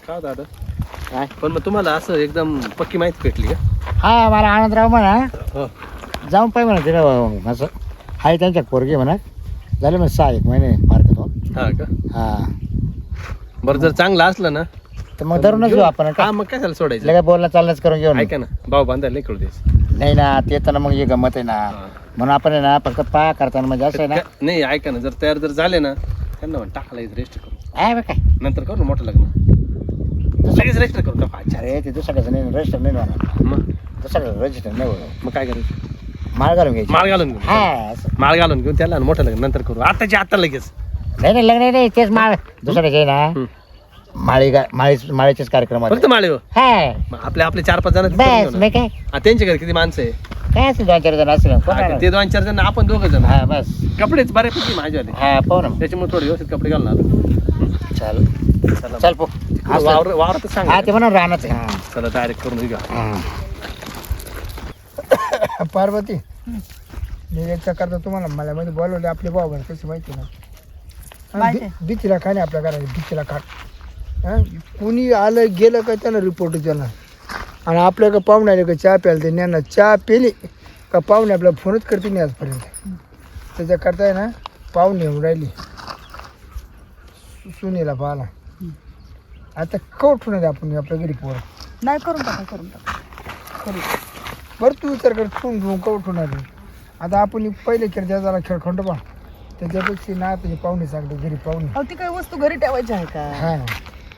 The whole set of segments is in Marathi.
का दादा काय पण मग तुम्हाला असं एकदम पक्की माहिती भेटली का? हा मला आनंदराव म्हणा हो. जाऊन पाहिजे म्हणा तिला असं हाय त्यांच्या पोरगी म्हणा झाले मग 6-1 महिने मार्क तो हा का? हा बरं जर चांगलं असलं ना तर मग धरूनच घेऊ आपण हा मग काय झालं सोडायचं. लगेच बोलणं चालणंच करून घेऊ ना. ऐका ना भाऊ बांधायला नाही कळू द्यायचं. नाही ना ते तर ना मग हे गमत आहे ना म्हणून आपण आहे ना फक्त पा करताना म्हणजे असं आहे ना नाही ऐका ना जर तयार जर झाले ना त्यांना म्हण टाकायला रेस्ट करू आहे बघ काय नंतर करू ना मोठं लग्न लगेच रेस्ट करू टाका. अच्छा अरे ते दुसऱ्याचं नाही रजिस्टर नाही होणार मग दुसऱ्याचं रजिस्टर नाही होणार मग काय करायचं. माळ घालून घ्यायची माळ घालून घेऊ हा असं. माळ घालून घेऊन त्याला मोठं लग्न नंतर करू आताच्या आता लगेच. नाही लग्न नाही तेच माळ दुसऱ्याचे ना माळीचेच कार्यक्रम आहेत. फक्त माळे हो. हा मग आपले 4-5 जण बस मी काय त्यांच्या घरी किती माणसं आहे. काय असेल 2-4 जण असतील कोण हा, राहणार? ते 2-4 जण आपण 2 जण हा बस कपडेच बऱ्यापैकी माझ्यावाले हा पाहू ना त्याच्यामुळे थोडे व्यवस्थित कपडे घालून आलो. चल चल पो वावरातच सांग हा ते म्हणून राहणारच आहे. हा. चला डायरेक्ट करून घेऊ. हा. पार्वती मी याच्या करता तुम्हाला मला मध्ये बोलवले आपले भाऊ बहीण कशी माहिती ना भीतीला खाणे आपल्या घरात भीतीला खाण कोणी आलं गेलं का त्यानं रिपोर्ट केला आणि आपल्या का पाहुणे आले का चहा प्यायला ते ज्ञान चहा पेली का पाहुणे आपला फोनच करते नाही आजपर्यंत त्याच्याकरता आहे ना पाहुणे येऊन राहिली सुनीला पाहिला आता कवठून आहे आपण आपल्या घरी पोर नाही करून टाका बरं तू विचार कर ठेवून घेऊन कवठून आली आता आपण पहिले केलं त्या जरा खेळ खंडोबा त्याच्यापेक्षा ना त्याचे पाहुणे सांगते घरी पाहुणे अहो ती काही वस्तू घरी ठेवायची आहे का हा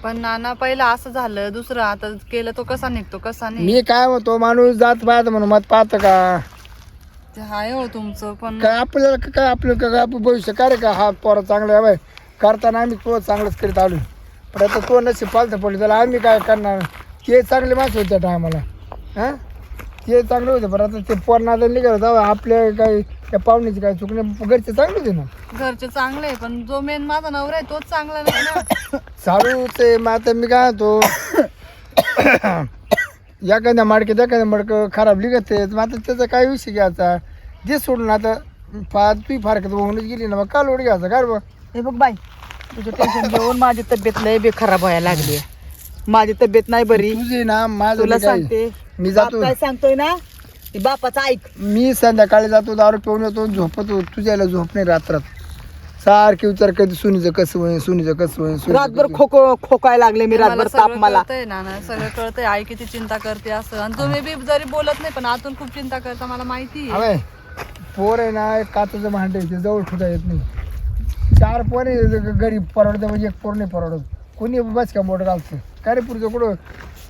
पण नाना पहिला असं झालं दुसरं आता केलं तो कसा निघतो कसा नाही मी काय म्हणतो माणूस जात पाहत म्हणून मत पाहतं का ते हाय हो तुमचं पण काय आपल्याला काय आपलं काय आपलं भविष्य काय रे का हा पोरा चांगला आहे बाय करताना आम्ही तो चांगलंच करीत आलो पण आता तो नशीब पालतं पडलं त्याला आम्ही काय करणार ते चांगले माणसं होते त्या टायमाला हां ते चांगले होते पण आता ते पोरनादा निघालं जावं आपल्या काय त्या पाहुण्याची काय चुकणे घरचे चांगले होते ना घरचे चांगले आहे, पण जो मेन माझा नवरा आहे तोच चांगला नाही ना. चालू ते मग आता मी काय म्हणतो एखाद्या माडक्यात एखाद्या मडकं खराब लिगत आहे मग आता त्याचा काय विषय घ्यायचा जे सोडून आता तू फारकत होऊनच गेली ना मग का लोड घ्यायचा काय बघ हे बघ बाई तुझं टेन्शन घेऊन माझी तब्येत लय बेखराब व्हायला लागली माझी तब्येत नाही बरी तुझी ना माझं तुला मी काय- सांगते मी बाप जातो काय सांगतोय ना ती बापाचं ऐक मी संध्याकाळी जातो दारू पिऊन येतो झोपतो तुझ्याला झोप नाही रात्रात सारखे विचार कधी सुनीचं कसं होईल सुनीचं कसं होईल सुनीचं रातभर कसं खोकायला लागले मी मला रातभर ताप सगळं मला कळतंय नाना, सगळं कळतंय. आई किती चिंता करते असं, आणि तुम्ही बी जरी बोलत नाही पण आतून खूप चिंता करता मला माहिती आहे. होईल. अबे, पोर आहे ना काचाचं भांडे ते जवळ ठेवता येत नाही 4 पोर आहे घरी परवडतं म्हणजे 1 पोर नाही परवडत कोणी बस का मोठं घालतं काय रे पुढचं कुठं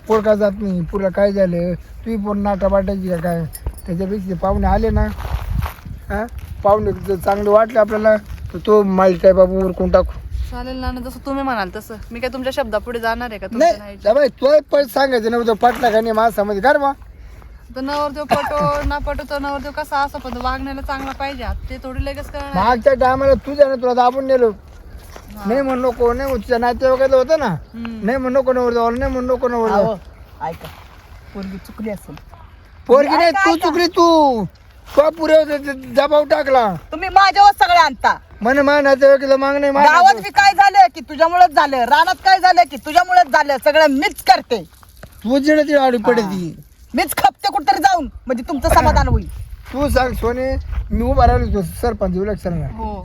पोर का जात नाही पुढला काय झालं तुम्ही पोर नाटा वाटायची का काय त्याच्यापेक्षा ते पाहुणे आले ना हां पाहुणे जर चांगले वाटले आपल्याला तर तो मालिक आहे बाबू उरकून टाकू चालेल नाना, जसं तुम्ही म्हणाल तसं. मी काय तुमच्या शब्दापुढे जाणार आहे का? तुमच्या नाही नाही बाई तो पण सांगायचं नव्हतं पटला का नाही माणसामध्ये कर बा तर नवरदेव पटो ना पटो तर नवरदेव कसा असं पण वागण्याला चांगला पाहिजे. ते थोडी लगेच करणार. मागच्या टायमाला तुझ्या ना तुला दाबून नेलो नाही म्हणून नको नाही म्हणून तुझ्या नातेवाईकाचं होतं ना नाही म्हणून नको नवर नाही म्हणून नको नवर अहो, ऐका पोरगी चुकली असेल पोरगी नाही तू चुकली तू तो पुरे दबाव टाकला तुम्ही माझ्यावर सगळे आणता म्हणे मा नातेवाईकाचं माग नाही गावात बी काय झालं की तुझ्यामुळेच झालं रानात काय झालं की तुझ्यामुळेच झालं सगळं मीच करते तू जिडे ती आडी पडती मीच खपते कुठतरी जाऊन म्हणजे तुमचं समाधान होईल तू सांग सोने मी उभा राहिलो सरपंच इलेक्शनला हो.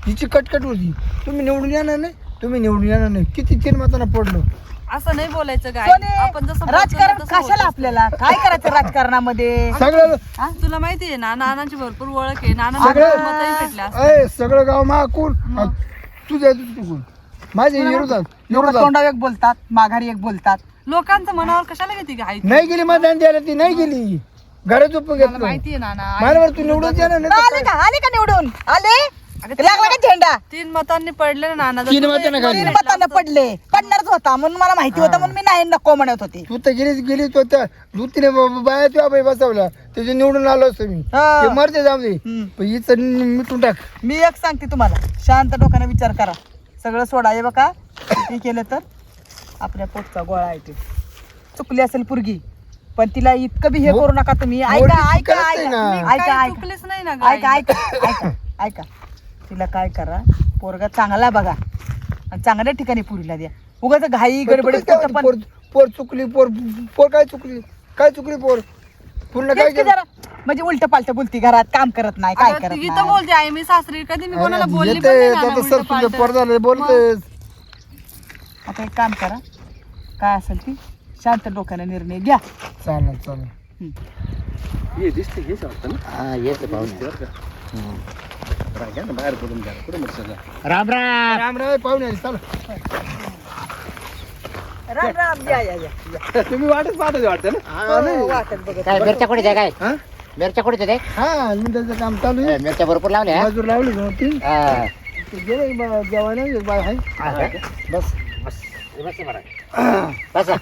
हिची कटकट होती तुम्ही निवडून येणार नाही तुम्ही निवडून येणार नाही किती 3 मतांना पडलो असं नाही बोलायचं काय. सोने, आपण जसं बोलतो राजकारण ना तसं कशाला होतं. आपल्याला काय करायचं राजकारणामध्ये सगळं तुला माहिती आहे ना नानांची भरपूर ओळख आहे. नाना सगळं मतही भेटले असते. अय सगळं गाव माकून तुझ्या चुकून माझ्या विरोधात लोक तोंडावर एक बोलतात माघारी एक बोलतात लोकांचं मनावर कशाला घेते आई? नाही गेली मतदान द्यायला ती नाही गेली घरात झोपून मला घेतलं माहिती आहे नाना. मला तू निवडून येणार नाही तर आले का निवडून आले अगं, लागला का झेंडा 3 मतांनी पडले ना नाना. जर 3 तुम्ही मतांनी एक खाली. तीन भेटला मतांना असतं. पडले पडणारच होता म्हणून मला माहिती होतं म्हणून मी नाही नको म्हणत होते तू तर गेली तो त्या दुतीने बाया तुझ्या बाई बसवल्या त्याचे निवडून आलो असतो मी हा. ते मरते जाऊ दे हम्म. पण हिचं मिटून टाक मी एक सांगते तुम्हाला शांत डोक्याने विचार करा सगळं सोडा हे बघा किती केलं तर आपल्या पोटचा गोळा आहे ते चुकली असेल पुरगी पण तिला इतकं बी हे करू नका तुम्ही ऐका मोठी ऐका चुकलंच ऐका नाही ना. ऐका काही ऐका चुकलेच नाही ना गं ऐका आई. ऐका ऐका ऐका तिला काय करा पोरगा चांगला बघा आणि चांगल्या ठिकाणी पुरीला द्या उगाच घाई गडबडीत कुठं पण पोर चुकली पोर काय चुकली पोर पूर्ण काय तेच की जरा म्हणजे उलट पालट बोलती घरात काम करत नाही काय करत इथं नाही. बोलते आई मी सासरी कधी मी कोणाला बोलली पण येते नाही ना, आता सर तुझं उलटं-पालटं. पोर झालं बोलतेस आता एक काम करा काय असेल ती शांत डोक्याने निर्णय घ्या. चालेल हे दिसते हेच वाटतं ना हा येते पाहुणे घ्या ना बाहेर पडून घ्या कुठे मग सगळं राम राम राम राम पाहुणे आले, चला राम राम या तुम्ही वाटच पाहत होते वाटतं ना वाटत बघत काय मिरच्या कुठे द्या काय हा? मिरच्या कुठे ते हा लिंबाचं काम चालू आहे मिरच्या भरपूर लावल्या हा? मजूर लावली दोन तीन हा. गेले जेवायला एक बाय आहे हा का? बस बस बस बरं. बसा.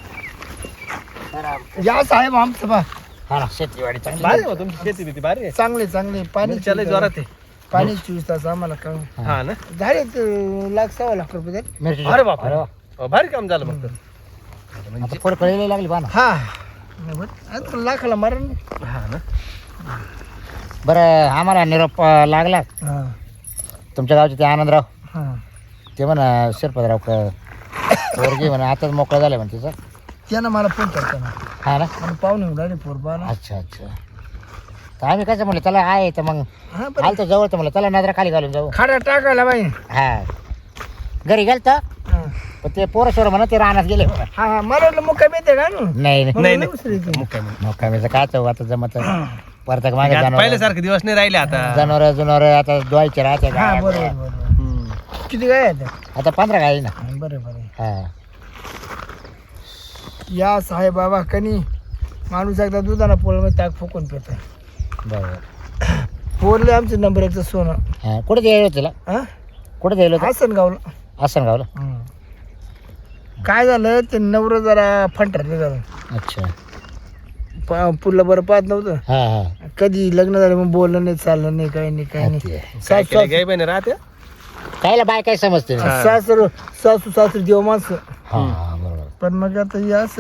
या साहेब आमचं बा हा ना शेतीवाडी चांगली भारी हो तुमची शेती बिती भारी आहे चांगले पाणी मिरच्याला जोरात आहे पाणी 24 तास आम्हाला काम हा ना झाले ₹1,00,000 रुपये झाले. मिरची अरे बाप अरे वा. भारी काम झालं फक्त आता फळ कळायला लागली पहा ना हा आता लाखाला मारण हा ना बरं आम्हाला निरोप लागला हा तुमच्या गावचे ते आनंदराव हा ते म्हणा शिरपतराव पोरगी म्हणा आताच मोकळा झाला म्हणा तिचा त्यानं मला फोन करताना हा ना आणि पाहुणे उडाले पोरबा ना अच्छा तर आम्ही कसं म्हणलं त्याला आहे तर मग हा बरं आलं तर जवळ तर म्हणलं त्याला नजरा खाली घालून जाऊ खाडा टाकायला बाई हा घरी गेल तर हा पण ते पोरं म्हणा ते रानात गेले म्हणा. हा मला वाटलं मुक्काम येते का ना नाही नाही नाही, नाही. दुसरी ती. मग काय मग मग काय काय तर आता जमत परत मागे आता जनावर पहिल्यासारखे दिवस नाही राहिले आता जनावर आता धुवायचे राहते हा गाय. बरोबर किती काय आहे आता 15 गाई ना बरोबर हा या साहेब बाबा कनी माणूस एकदा दुधाना पोळमध्ये ताक फुकून पितो बरोबर पोरले आमचे नंबर एकचं सोनं हा कुठे द्यायला होतं तिला हा कुठे द्यायला होतं आसनगावला असं गावला काय झालं ते नवरं जरा फंटर झालं अच्छा पुढलं बरं पाहत नव्हतं हा हा कधी लग्न झालं मग बोललं नाही चाललं नाही काही नाही काही नाही काय केलं गाई बहिणी राहते कायला बाय काय समजते हा सासू सासू देव माणसं बरोबर पण मग आता यास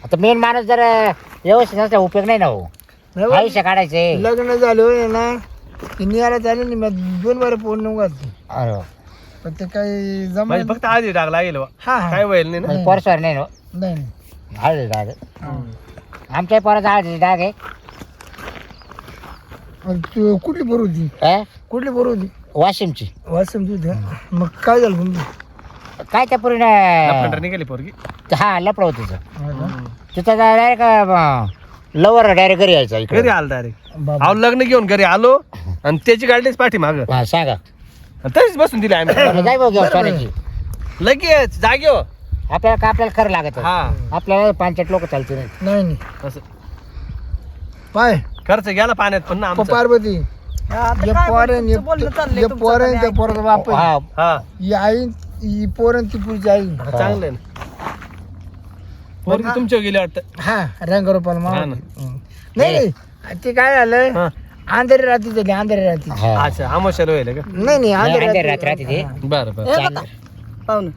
आता मेन माणूस जर व्यवस्थित नसला उपयोग नाही ना हो आयुष्य काढायचे लग्न झालं होय ना की नियाला चालेल नाही मग 2 बार पोळ नव्हतं अरे वा. पण ते काही जमा म्हणजे फक्त आधी डाग लागेल बा. हा हा काय व्हायला नाही ना म्हणजे पोरसवार नाही ना हो. नाही नाही. हळदी डाग आहे. आमच्या पोराचा हळदी डाग आहे आणि तू कुठली पोर होती हा? कुठली पोर होती वाशिमची वासम तुझ्या मग काय झालं तुमचं काय त्या पूर्ण फंटर निघाली पोरगी हा लपड होत तिचं हा का? तिथं डायरेक्ट लवर डायरेक्ट घरी यायचा इकडे घरी आलो डायरेक्ट बाबा अहो लग्न घेऊन घरी आलो आणि त्याची गाडीच पाठी माग हा सांगा तरीच बसून दिली आम्ही जाय भाऊ घेऊन सोन्याची लगेच जागेव आपल्याला खरं लागत हा आपल्याला 5 लोक चालते नाही नाही नाही असं पाय खर्च गेला पाण्यात पण ना आमचा. पार्वती आता जे काय पोरण तुमचं बोलणं चाललंय तुमचं पोरण कधी त्या ऐकलं? पोराचा बाप आहे. हा हा ही आई ही पोरण ती पुढची आई चांगलं आहे ना पोरगी तुमच्यावर गेली वाटतं हा रंगरूपाला हा मामा ना. नाही नाही ते काय झालं हा. आंधळी रात्री झाली आंधळी रात्री हा. अच्छा आमोशाला व्हायला का नाही नाही अंधारी आंधळी रात्र राहते ते. रात्री बरं बरं हे बघा पाहुणं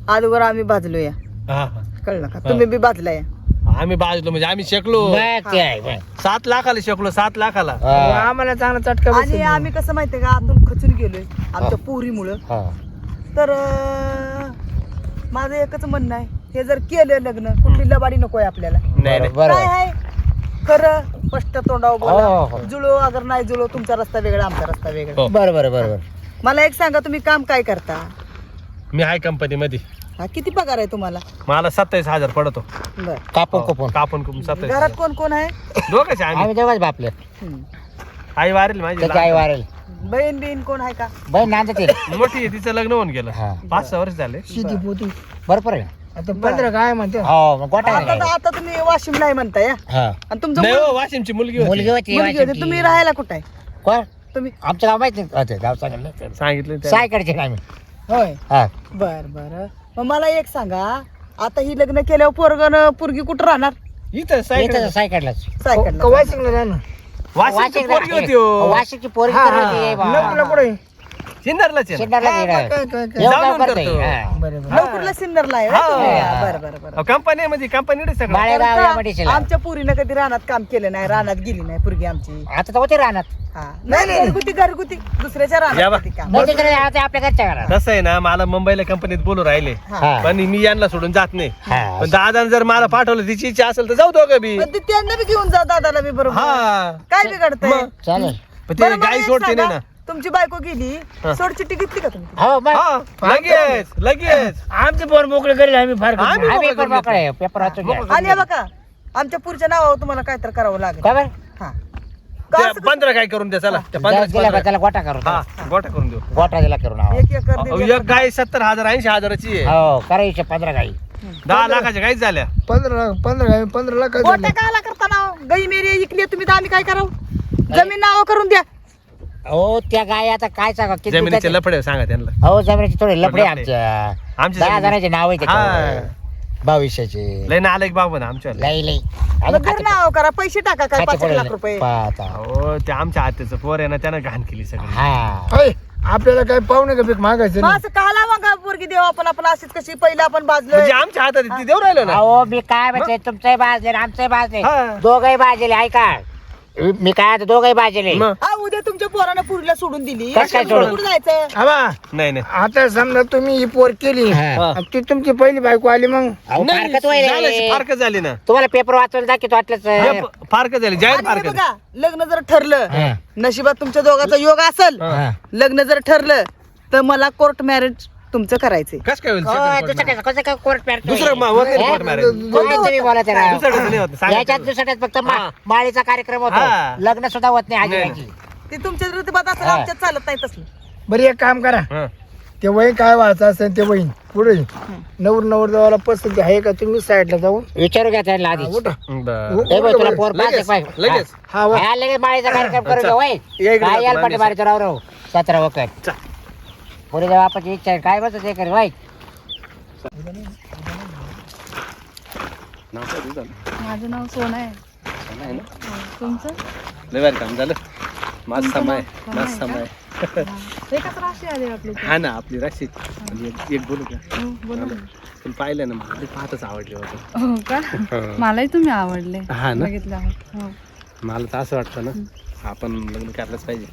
अगोदर आम्ही भाजलो या हा हा कळलं का तुम्ही बी भाजला या आम्ही बाजलो म्हणजे आम्ही शिकलो बघ ते आहे, बघ. 7 लाखाला शिकलो 7 लाखाला हा. आम्हाला चांगला चटका आणि बसला. आम्ही कसं माहितीये का आतून खचून गेलोय आमच्या पोरीमुळं हा. तर माझं एकच म्हणणं आहे हे जर केलं लग्न कुठली लबाडी नकोय आपल्याला नाही नाही बरं काय आहे खरं स्पष्ट तोंडावर हो, हो. बोला जुळो अगर नाही जुळो तुमचा रस्ता वेगळा आमचा रस्ता वेगळा हो. बरं बरं बरं बरं मला एक सांगा तुम्ही काम काय करता मी आहे कंपनी मध्ये हा किती पगार आहे तुम्हाला मला 27,000 पडतो बर कापून कुपून कापून कुपून 27 घरात कोण कोण आहे दोघंच आहे आम्ही आम्ही दोघंच बापले हम्म. आई वारेल माझी त्याची आई वारेल बहीण बिहीण कोण आहे का बहीण नांदते मोठी आहे तिचं लग्न होऊन गेलं हा. 5-6 वर्ष झाले शेती पोती बरोबर आहे आता 15 काय म्हणते हो मग गोटा आता आहे. आता तुम्ही वाशिम नाही म्हणताय हा? हा आणि तुमचं नाही हो वाशिमची मुलगी मुलगी होती होती मुलगी होती. वाशिमची. तुम्ही राहायला कुठं आहे कोण तुम्ही आमचं गाव माहित नाही अच्छा, गाव सांगितलं सांगितलं त्या- सायकडचे ना आम्ही होय हा बर बर मग मला एक सांगा आता ही लग्न केल्यावर पोरगी कुठं राहणार इथं सायकल इथं सायकडलाच सायकडला कवायसिंगला राहणार वाशिमची पोरगी होती हो. वाशिकची पोरगी हा, तर हा. होती, बा. नकुला कुठे सिन्नरलाच आहे ना. सिन्नरला हा, गेलं. काय, काय, काय. येऊन जाऊन जाऊन करतोय. करतो. हा. बरं बरं लवकरला सिन्नरला आहे हा. होय तुम्ही? हा, बरं बरं बरं कंपनी म्हणजे कंपनी सगळं माळेगाव या का? मडीशीला. आमच्या पुरीनं कधी रानात काम केलं नाही, रानात गेली नाही पुरगी आमची. आता तर होते राहणार हा नाही घरगुती दुसऱ्याच्या या रानात बा. कधी काम. नाही तिकडे आता आपल्या घरच्या घरात. कसं आहे ना मला मुंबईला कंपनीत बोलू राहिले हा. पण मी यांना सोडून जात नाही हा. पण दादाने जर मला पाठवलं तिची इच्छा असेल तर जाऊ दोघं बी पण ते त्यांना बी घेऊन जा दादाला बी बरोबर. हा काय बिघडतंय? मग. चालेल. पण बरं, ते मला गाई एक सोडते नाही सांगा, ना तुमची बायको गेली हा. सोडचिट्टी घेतली का तुम्ही? हो मग हा लगेच आमचे पोर मोकळे करेल आम्ही फार आम्ही आम्ही मोकळे पण मोकळे पेपर वाचून घ्या. आणि हे बघा आमच्या पुढच्या नावावर तुम्हाला काय तर करावं लागेल. का बरं? हा का त्या असं कसं? 15 काय करून द्या चला त्या जास्त दिला का 15 त्याला गोटा करू हा गोटा करून देऊ गोटा दिला करून आहो. 1 एकर अहो, 1.5 एक गाय 70,000 80,000ची आहे हो करायचे 15 गाई 10 लाखाच्या गाईच झाल्या 15 लाख गोट्या काला करता नाव गई मेरी इकली तुम्ही तर आम्ही काय करावं? जमीन नाव करून द्या. हो त्या गाय आता काय सांगा किती जमिनीचे त्याचे- लफडे सांगा त्यांना हो जमिनीचे थोडे लफडे लफडे. आमच्या आमच्या 10 जमिनी- जणांचे नाव आहे त्याच्यावर. हा. 2200चे लय नालायक बाबा ना आमच्या लई लई मग अजून घर खाते- नाव करा पैसे टाका काय खाते 5 लाख पडले. रुपये. पाहता. हो ते आमच्या आत्याचं पोर आहे ना त्यानं घाण केली सगळी हा आपल्याला काय पाहुणे का पीक मागायचं मग नाही. असं काला मग पोरगी देऊ आपण अशीच कशी पहिलं आपण म्हणजे बाजलोय. आमच्या हातात आहे, ती देऊ राहिलो ना अहो मी काय म्हणते तुमचंही बाजले आमचंही बाजले हा. दोघही बाजले ऐका मी काय आता दोघही बाजले मग हा उद्या तुमच्या पोरानं पुरीला सोडून दिली. कसं काय सोडून? कुठं जायचं? आबा नाही नाही आता समजा तुम्ही ही पोर केली हा. आणि ती तुमची पहिली बायको आली मग अहो, नाही, फारकत होईल झालं, रे. फारकत झाली ना तुम्हाला पेपर वाचवलं दाखवतो वाटलंच हे फारकत झाली जाहीर आणि हे फारकत बघा लग्न जर ठरलं हा. नशिबात तुमच्या दोघांचा योग असेल हा. लग्न जर ठरलं तर मला कोर्ट मॅरेज तुमचं करायचंय. कस काय होईल हो, second court दुसरं marriage? कसं काय कोर्ट पॅट दुसरं वगैरे कोर्ट मॅरेज तुम्ही बोलत राहा. दुसरं कसं नाही होत सांगा याच्यात तुम्ही. दुसऱ्यात फक्त हा. माळीचा कार्यक्रम होतो हा. लग्न सुद्धा होत नाही नाही. आजी ते तुमच्या ऋतुबात असेल हा. आमच्यात चालत नाही तसलं. बरं एक काम करा हा. ते वही काय व्हायचं असेल ते वही पुढे नवर देवाला पसंती आहे का तुम्ही साईडला जाऊन विचारू घ्या त्याला आधी उठा बरं. ए बाई, तुला पोर लगेच लगेच हा वा. हा लगेच माळीचा कार्यक्रम करू अच्छा. घ्या वय या इकडे काय याल आपण पाठी आम्ही- मारी राव राव 17 वखत चा. पुढे जेव्हा आपण इच्छा आहे, काय बसत हे कर वाईट नाव काय तुझं? माझं नाव सोना आहे. सोना आहे ना? हो, तुमचं? लय भारी काम झालं माझं तुमचं समय नाव माझं सोना समय आहे का? हा. एकच राशी आली आपली इथे. हा ना आपली राशी आणि एक बोलू का हो, बोला ना. पण पाहिलं ना मला ते पाहतच आवडले होतं हो का मलाही तुम्ही आवडले हा ना? बघितलं आहोत. हो. मला तर असं वाटतं ना आपण लग्न करायलाच पाहिजे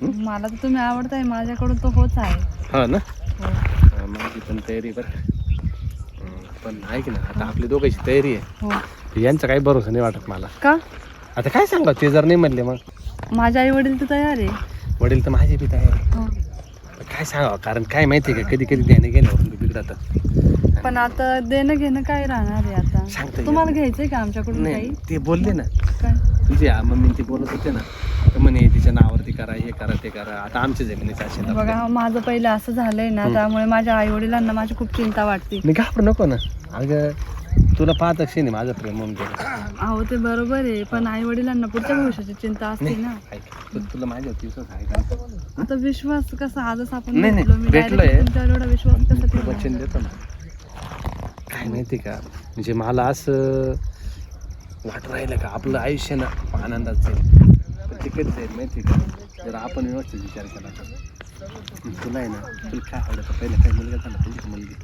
मला तर तुम्ही आवडताय माझ्याकडून तो होच आहे. हो ना हो. माझी पण तयारी बरं पण ऐक ना आता आपली दोघांची तयारी आहे हो यांचा काही भरोसा नाही वाटत मला का आता काय सांगा ते जर नाही म्हणले मग माझे आई वडील तर तयार आहे. वडील तर माझी बी तयार आहे हो. काय सांगावं कारण काय माहिती आहे का कधी कधी ध्यान गेल्यावर बिघडत पण आता देणं घेणं काय राहणार आहे सांगता आता येत तुम्हाला घ्यायचंय का आमच्याकडून नाही काही ते बोलले ना काय तुझी मम्मी ते बोलत होते ना तर म्हणे तिच्या नावावरती करा हे करा ते करा आता आमच्या जमिनीचं असेल बघा माझं पहिलं असं झालंय ना त्यामुळे माझ्या आई वडिलांना माझी खूप चिंता वाटते. मी घाबरू नको ना अगं तुला पाहत नाही माझं प्रेम म्हणून अहो ते बरोबर आहे पण आई वडिलांना पुढच्या भविष्याची चिंता असते ना. तुला माझ्यावरती विश्वास आहे का आता विश्वास कसा आजच आपण नाही, नाही, भेटलो मी भेटलोय. direct तुमच्यावर एवढा विश्वास कसा तू ठेवला? वचन देतो ना काय माहिती का म्हणजे मला असं वाटू राहिलं का आपलं आयुष्य ना आनंदात जाईल पण ते कधी जाईल माहिती का जर आपण व्यवस्थित विचार केला तर तुला आहे ना तुला काय आवडतं पहिलं काय मुलगा झाला पाहिजे का मुलगी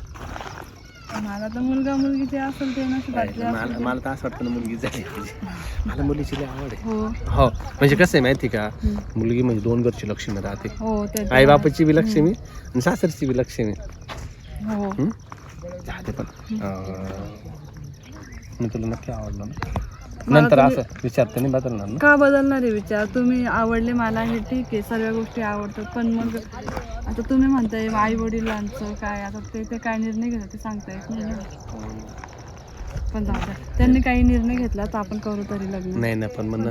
मला तर मुलगा मुलगी जे असेल ते नशिबातले मला असेल. मला तर असं वाटतं ना मुलगी झाली पाहिजे मला मुलीची लई आवड आहे हो हो म्हणजे कसं आहे माहिती का मुलगी म्हणजे दोन घरची लक्ष्मी राहते हो ते तर आई बापाची बी लक्ष्मी आणि सासरची बी लक्ष्मी आहे. हो चाहते पण मी तुला नक्की आवडलं ना मला नंतर तुम्ही- असं विचारते नाही बदलणार ना का बदलणार आहे विचार तुम्ही आवडले मला हे ठीक आहे सर्व गोष्टी आवडतात पण मग आता तुम्ही म्हणताय आई वडिलांचं काय आता ते काय निर्णय घेतात ते सांगता येत नाही ना. पण जाऊ द्या त्यांनी काही निर्णय घेतला तर आपण करू तरी लग्न. नाही ना पण मग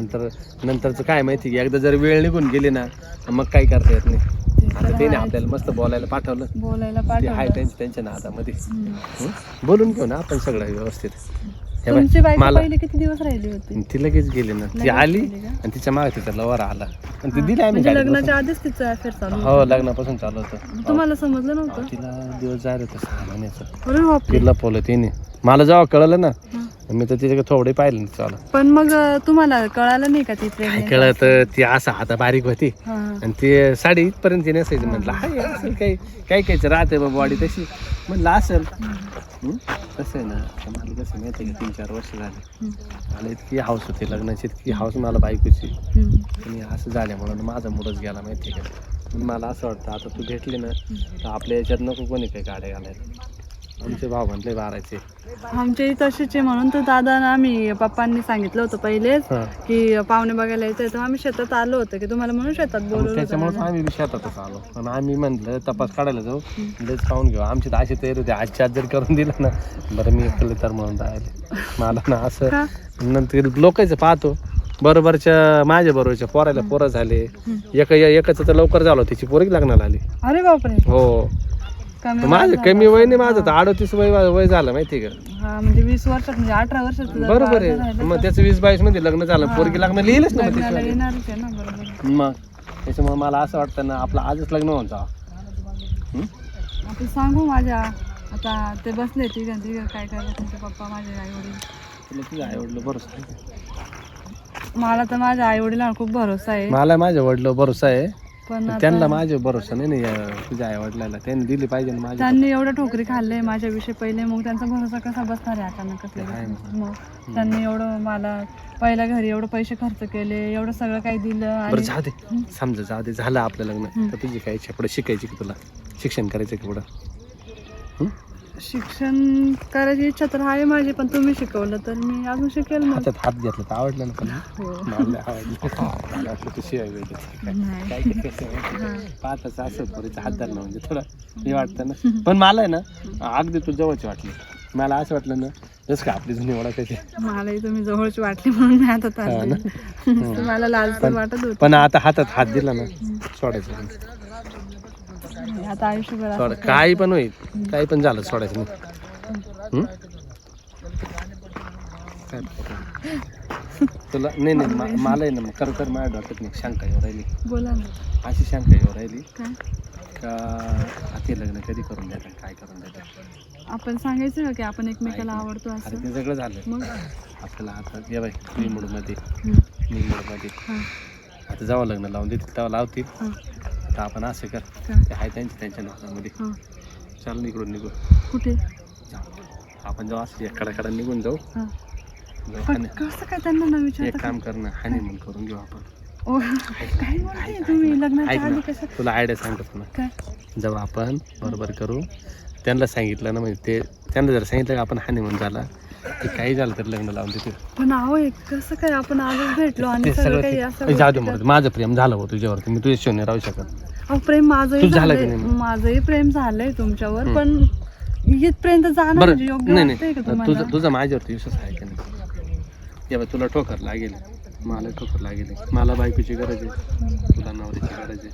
नंतरचं काय माहिती की एकदा जर वेळ निघून गेली ना मग काही करता येत नाही ते आता तर ते नाही आहेच. आपल्याला मस्त बोलायला पाठवलं बोलायला ते आहे पाठवलं. त्यांच्या नादामध्ये बोलून घेऊ ना आपण सगळं व्यवस्थित हे बाय, तुमची बायको मला पहिले किती दिवस राहिली होती ती लगेच गेली ना ती लगेच आली गेली का? आणि तिच्या मागे तिचा लवर आला आणि ती दिली आम्ही म्हणजे गाडीत लग्नाच्या आधीच तिचं अफेअर चालू बसून. होतं. हो लग्नापासून चालू होतं तुम्हाला समजलं नव्हतं? तिला दिवस जायला होतं 6 महिन्याचं अरे बापरे. तिला लपवलं तिने मला जेव्हा कळलं ना हं. मी तर तिच्याकडे थोडे पाहिलं चालू पण मग तुम्हाला कळालं नाही का ती काय प्रेग्नेंट? कळत ती असं हाता बारीक होती हा. आणि ते साडी इथपर्यंत नसायची. म्हटलं हाय असेल काही काही काहीच राहते बाबा बॉडी तशी. म्हटलं असेल. कसं आहे ना आता मला कसं माहिती आहे का 3-4 वर्ष झाले मला इतकी हाऊस होती लग्नाची, इतकी हाऊस मला बायकोची. आणि असं झाल्यामुळं ना माझा मूडच गेला माहिती आहे का. मला असं वाटतं आता तू भेटली ना तर आपल्या याच्यात नको कोणी काही गाड्या घालायला. आमचे भाऊ म्हटले बारायचे. आमच्याही तसेच आहे म्हणून तर दादा ना आम्ही पप्पांनी सांगितलं होतं पहिलेच हां. की पाहुणे बघायला यायचं तर आम्ही शेतात आलो होतो की तुम्हाला म्हणून शेतात बोलवलं त्याच्यामुळे होतं. आम्ही शेतातच आलो आणि आम्ही म्हटलं तपास काढायला जाऊ लयच खाऊन घेऊ. आमची तर अशी तयारी होती आजच्या आज जर करून दिलं ना बरं मी एकलं तर म्हणून राहिले. मला ना असं का? नंतर लोकांचं पाहतो बरोबरच्या माझ्या बरोबरच्या पोरायला पोरं झाले. एकाचं तर लवकर झालं तिची पोरगी लग्नाला आली. अरे बापरे, हो कमी माझं वयात कमी झालं. वय नाही माझं तर 38 वय झालं माहिती का. हा म्हणजे 20 वर्षात म्हणजे 18 वर्षात जर बरोबर बाळ आहे राहिलं मग तर त्याचं 20-22 मध्ये लग्न झालं पोरगी लग्न लिहिलंच ना मग लग्नाला त्याच्यावर. येणारच आहे ना. बरोबर. मग त्याच्यामुळे मला असं वाटतं ना आपलं आजच लग्न होऊन जावं. आता सांगू माझ्या आता ते बसले तिघ काय काय तुमचे पप्पा माझे आई वडील. तुला तुझं आई वडील भरोसा मला तर माझ्या आई वडिलांना खूप भरोसा आहे मला माझ्या वडिलांवर भरोसा आहे पण आता त्यांना माझ्या भरोसा नाही तुझ्या आई वडिलांना त्यांनी दिली पाहिजे ना माझ्या. त्यांनी एवढं ठोकरी खाल्ले माझ्याविषयी पहिले मग त्यांचा भरोसा कसा बसणार आहे अचानकच लगेच? मग त्यांनी एवढं मला पहिल्या घरी एवढं पैसे खर्च केले एवढं सगळं काही दिलं बरं आणि जाऊ दे समजा जाऊ दे झालं आपलं लग्न तर तुझी काय इच्छा पुढे शिकायची की तुला शिक्षण करायचं की पुढं. शिक्षण करायची इच्छा तर आहे माझी पण तुम्ही शिकवलं तर मी अजून शिकेल मग. हातात हात घेतलं तर आवडलं ना तुला. हो. मला आवडलं. मला वाटलं तू शिवाय वेगळी. नाही. काय काय कसं आहे, पाहताच असं पोरीचा हात धरला म्हणजे थोडं हे वाटतं ना. पण मला आहे ना अगदी तू जवळची वाटली. मला असं वाटलं ना जसं का आपली जुनी ओळखायची. मलाही तुम्ही जवळची वाटली म्हणून मी हातात आले. मला लाज पण वाटत होती. पण आता हातात हात दिला ना सोडायचं नाही. आता आयुष्यभर असं सोड काही पण होईल काही पण झालं सोडायचं नाही. काय तुला नाही मला आहे ना खरं तर माझ्या डोक्यात नाही शंका येऊ राहिली. बोला ना. अशी शंका येऊ राहिली काय का आता लग्न कधी करून देतात काय करून देतात. आपण सांगायचं का की आपण एकमेकाला आवडतो अरे असं ते सगळं झालं मग आपल्याला आता ये बाई मी मूडमध्ये हम्म. आता जेव्हा लग्न लावून देतील तेव्हा लावतील. हा. तर आपण असं कर हा. ते आहे त्यांच्या नावामध्ये हा. चाल इकडून निघू कुठे जाऊ आपण जेव्हा असं एकाकडे निघून जाऊ हा. जाऊ पण आणि कसं काय त्यांना न एक विचारता काम कर ना हनीमून करून घेऊ आपण. ओ, काय म्हणते तुम्ही लग्नाच्या ऐक आधी ना कसं तुला आयडिया सांगतो ना काय जेव्हा आपण बरोबर करू त्यांना सांगितलं ना म्हणजे ते त्यांना जर सांगितलं का आपण हनीमून झाला ते काही झालं तर लग्न लावून देतील. पण अहो हे कसं काय आपण आजच भेटलो आणि ते सगळं काही सगळं असं जाऊ दे म्हणत माझं प्रेम झालं होतं तुझ्यावरती मी तुझ्या शिवणे राहू शकत. अहो प्रेम माझंही तुझं झालं की झालंय नाही? माझंही प्रेम झालंय तुमच्यावर पण इथपर्यंत जाणं बरं म्हणजे योग्य नाही वाटतंय का नाही तुम्हाला? तुझा माझ्यावरती विश्वास आहे का नाही. या बा तुला ठोकर लागेल मला ठोकर लागेल मला बायकोची गरज आहे तुला नवरीची गरज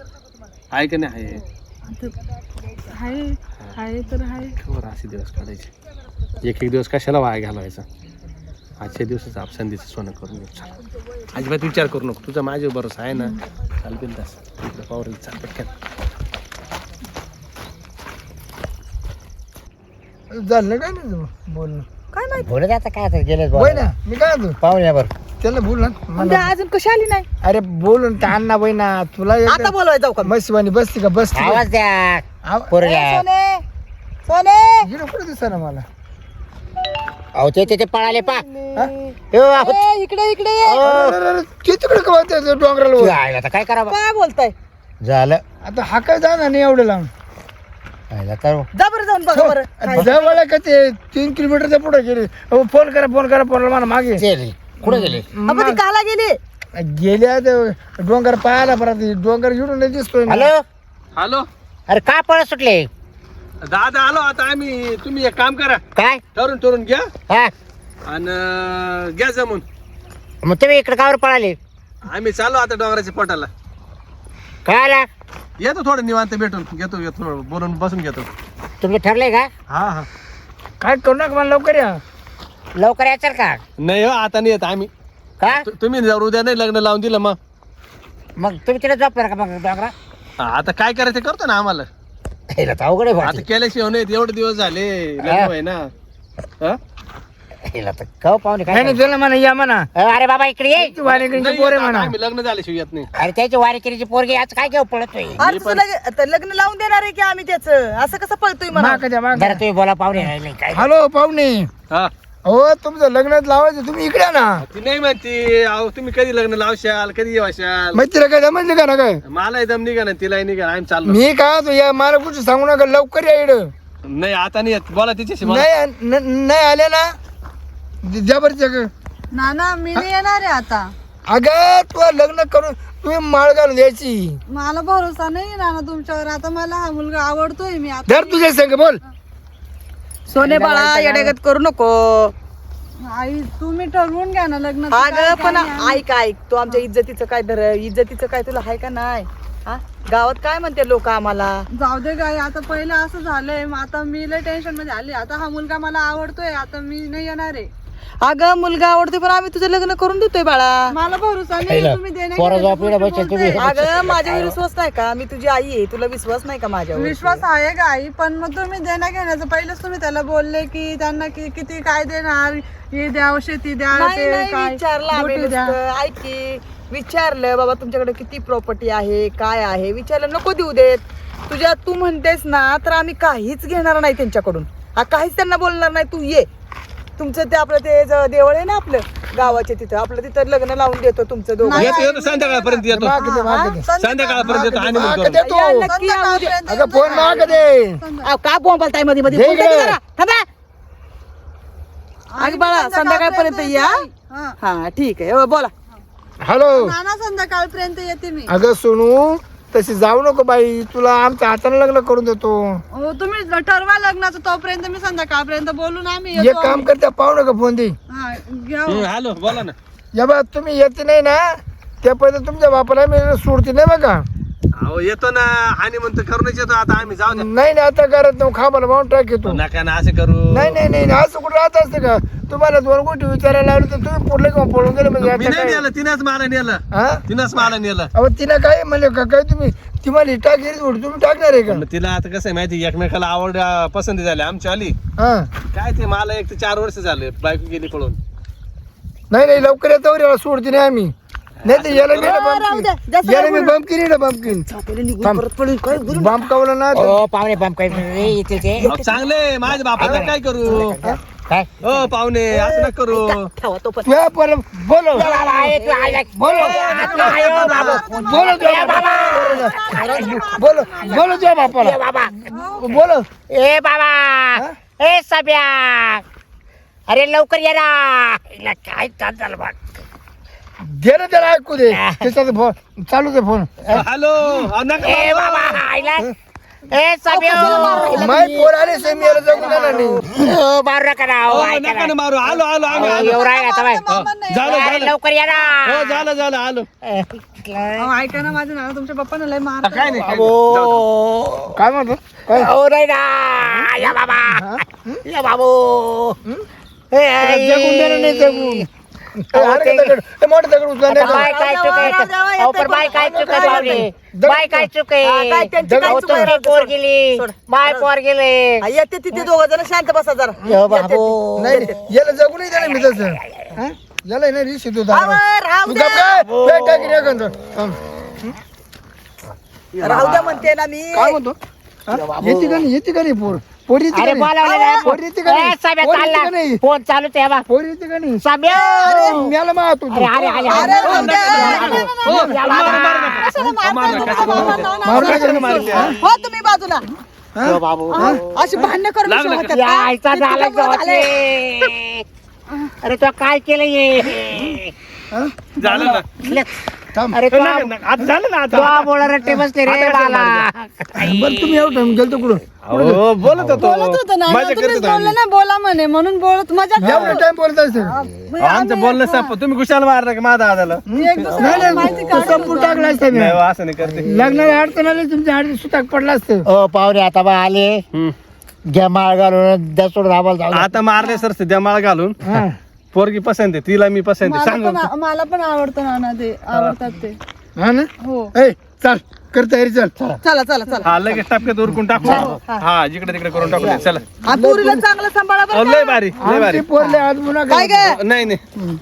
आहे का नाही आहे. आता आहे तर आहे. खबर असे दिवस काढायचे एक दिवस कशाला वाया घालवायचा. आजच्या दिवसाचं आप संधीचं सोनं करून घेऊ. चाल अजिबात विचार करू नको तुझा माझ्यावर भरोसा आहे ना. चाल बिंदास इकडे पावरेल चाल पटकन. झालं काय नाही बोलणं काय माहिती बोलत आता काय आता गेले होय ना मी काय म्हणतो पाहुण्या बरं त्यांना बोल ना म्हणजे अजून कशी आली नाही अरे बोलून त्या अण्णा बहिणा तुला आता बोलवाय जाऊ का मस्तीवाणी बसती का बसती का? आवाज द्या आव- पोरीला. सोने सोने गेलो कुठे दिसा ना मला अहो ते पळाले पा इकडे इकडे ये. ते तिकडे का म्हणते डोंगराला वर? आता काय करावं काय बोलताय झालं आता हा काय जाणार नाही एवढं लांब आयला तर जा बरं जाऊन बघा बरं काय. जवळ आहे का ते 3 किलोमीटरच्या पुढे गेले फोन करा फोनला मला मागे गेली कुठे गेली अबे ती काला गेली गेल्या ते डोंगर पाहायला परत डोंगर घेऊन नाही दिसतोय ना. हॅलो हॅलो अरे का पळत सुटले दादा आलो आता आम्ही तुम्ही एक काम करा काय ठरून घ्या हा आणि घ्या जमून मग तुम्ही इकडे कावर पळाले आम्ही चालू आता डोंगराच्या पोटाला काय आला येतो थोडं निवांत भेटून घेतो थोडं बोलून बसून घेतो. तुमचं ठरलंय का हा हा काय करू नका मला लवकर या लवकर यायचं का नाही हो आता नाही येत आम्ही. का तुम्ही जर उद्या नाही लग्न लावून दिलं मग मग तुम्ही तिथे झोपणार का मग डोंगरा आता काय करायचं करतो ना आम्हाला. अवघड आहे आता केल्याशिवाय नाही एवढे दिवस झाले लग्न आहे ना. हा? हिला तर कव पाहुणे नाही काय नाही त्याला म्हणा या म्हणा अरे बाबा इकडे ये ती वाणीकडची पोर आहे म्हणा आम्ही लग्न झाल्याशिवाय येत नाही. अरे त्याची वारीकिरीची पोरगी आज काय घेऊ पळतोय अरे तुझं लग्न लावून देणार आहे की आम्ही त्याचं असं कसं पळतोय मला माग द्या माग जरा तुम्ही बोला पाहुणे राहिले काय हॅलो पाहुणे हा हो तुमचं लग्नात लावायचं तुम्ही इकडे या ना ती नाही म्हणती अहो तुम्ही कधी लग्न लावशाल कधी येवाशाल. मग तिला काय जमलं का ना काय मला दम निघा ना तिला निघा आम्ही चाललो. मी काय होतो या मला कुठं सांगू नका लवकर या इकडं नाही आता नाही येत बोला तिच्याशी मला. नाही आले ना द्या बरं जग नाना मी नाही येणार आहे आता. अगं तू लग्न करून तुम्ही माळ घालून द्यायची मला भरोसा नाही नाना तुमच्यावर. आता मला हा मुलगा आवडतोय. मी आता धर तुझ्या संग बोल सोने बाळा येडेगत करू नको. आई तुम्ही ठरवून घ्या ना लग्न. अगं पण ऐक ऐक तू आमच्या इज्जतीचं काय इज्जतीचं काय तुला आहे का नाही हा गावात काय म्हणते लोक आम्हाला. जाऊ दे गाई. आता पहिलं असं झालंय. मग आता मी लय टेन्शन मध्ये आली. आता हा मुलगा मला आवडतोय. आता मी नाही येणार आहे. अगं मुलगा आवडते पण आम्ही तुझं लग्न करून देतोय बाळा. मला भरोसा नाही. तुम्ही पोरं झोप इकडे बसेल तुम्ही. अगं माझ्यावर विश्वास नाही का मी तुझी आई आहे तुला विश्वास नाही का माझ्यावर. विश्वास आहे गाई. पण मग तुम्ही देण्या घेण्याचं पहिलेच तुम्ही त्याला बोलले की त्यांना किती काय देणार. हे द्या शेती द्या नाही ते नाही काय विचारलं आम्ही गोटी द्या. नुसतं. ऐक की विचारलं बाबा तुमच्याकडे किती प्रॉपर्टी आहे काय आहे विचारलं नको देऊ देत. तू म्हणतेस ना तर आम्ही काहीच घेणार नाही त्यांच्याकडून. काहीच त्यांना बोलणार नाही. तू ये तुमचं ते आपलं ते देवळ आहे ना आपलं गावाच्या तिथं आपलं तिथं लग्न लावून देतो तुमचं दोघं. येतो संध्याकाळपर्यंत येतो. माग दे माग दे संध्याकाळपर्यंत येतो आणि माग मग दे तू या, नक्की या उद्या. अगं फोन माग दे का बोंबलताय मध्ये मध्ये दे बोलताय इकडे. की जरा? थांबा. अगं बाळा संध्याकाळपर्यंत या. हा. हा ठीक आहे बोला. हॅलो नाना संध्याकाळपर्यंत येते मी. अगं सोनू तशी जाऊ नको बाई तुला आमच्या हाताने लग्न करून देतो हो तुम्ही ठरवा लग्नाचं. तोपर्यंत मी संध्याकाळपर्यंत बोलून आम्ही एक येतो. काम करता पाहू नका फोन दे हा, घ्या हो. हॅलो बोला ना. या बा तुम्ही येते नाही ना त्या पहिले तुमच्या बापाला मी सोडते नाही बघा अहो येतो ना आणि म्हणतो करूनच येतो आता आम्ही जाऊ द्या. नाही ना आता करत नाही खांबाला माऊन टाक येतो नका ना असं करू. नाही नाही नाही असं कुठं राहत असतं का तुम्हाला दोन गोष्टी विचारायला लावलं तर तुम्ही पुढले किंवा पळून गेले म्हणजे मी आता नाही काय नेलं तिनंच मला नेलं. हा तिनंच मला नेलं. अहो तिला काय म्हणले का काय तुम्ही तुम्हाला टाकेल तुम्ही टाकणार आहे का मग तिला आता कसं आहे माहिती एकमेकाला आवड पसंती झाली आमची आली हा काय ते मला 1 ते 4 वर्ष झाले बायको गेली पळून. नाही नाही लवकर येतो याला सोडते नाही आम्ही नाही तर याला नेलं राहू द्या. बंपकिन जास्त याला मी बंपकिन येणं बंपकिन पहिले निघून परत पळून काय बोलू. बंप कावला ना तर- ओ पाहुणे बम काय येते ते अहो, चांगले माझ्या बापाला काय करू. काय हो पाहुणे असं नका करू. ठेवा तो पण. तुझ्या पर बोलो बोलो बोलो बोलो तुझ्या बापाला बोलो ए बाबा ए सब्या अरे लवकर ये ना हिला काय ताण झालं बघ. दे ना त्याला ऐकू दे त्याचा फोन चालू दे फोन हॅलो अहो, नका ए मारू. बाबा हिला ए सब्या माय पोर आले सेमी याला जगून देणार नाही मारू नका ना हो, ऐका नका ना. ना मारू. आलो आलो आम्ही आलो. येऊ राहिला आता बाई. झालं अरे झालं लवकर ये ना हो झालं झालं आलो. अहो, ऐका ना माझं नाना तुमच्या पप्पांना लय मार. काय नाही काय नाही. जाऊ दे. काय म्हणतो काय हो रे ना या बाबा या बाबू जगून देणार नाही जगून मोठं दगड उचला नाही बाय काय चुक आहे अहो, पण बाय काय चुक आहे पाहुणे बाय काय चुक आहे काय त्यांची काय अहो, चूक आहे? तुमची पोर गेली बाय पोर गेले येते तिथे दोघ जण शांत बसा जरा. यो बाबू नाही याला जगूनही देणार मी तसं हा? याला नाही रिशी तू आवर, राहू द्या. राहू द्या म्हणते ना मी. काय म्हणतो हा? येते का नाही पोर पोर येते अरे का नाही बोलावलं पोर येते का नाही? साब्या पोर येते का चालला नाही फोन चालूच आहे बा पोर येते का नाही साब्या अरे म्याला मारतो तू. अरे अरे अरे अरे राहू द्या. हो, मारू, मारू नका. मारू नका. मारू नका. मारू. हो तुम्ही बाजूला. यो बाबू अशी भांडणं करून लागलं होतात या का? आईचा ते झाला तुझ्यामुळं झालंय. गवतले. अरे तो काय केलं ये हा? झालं ना. थांब. अरे तो नका, नका. आता झालं ना तो आता. बोला रट्टे बसले रे बाला बरं तुम्ही एवढं टाइम गेलतो कुठं हो बोलत होतो बोलत होतं नाना मजा तुम्हीच करत बोलले ना बोला म्हणे म्हणून बोलत मजा एवढं टाइम बोलत असते आमचं बोलणं संप तुम्ही कुशाला मारलं का माझा आजाला. एक दुसऱ्याला माहिती तू काढून संपून टाकला असता मी नाही हो, असं नाही करते. लग्नाला अडचण आली तुमच्या हाडी सुताक पडला असतं ओ पाहुणे आता बा आले हम्म. घ्या माळ घालून दसोड धाबाला जाऊ आता मारले सर सध्या माळ घालून हा. पोरगी पसंत आहे तिला मी पसंत आहे सांग मला पण आवडतं नाना ते आवडतात ते हा ना हो ए चल कर तयारी चल चला चला चला हा लगेच टापक्यात उरकून टाकू हा जिकडे तिकडे करून टाकू चला आणि पोरीला चांगलं सांभाळा बरं लय भारी लय भारी पोरले आज पुन्हा काय काय नाही नाही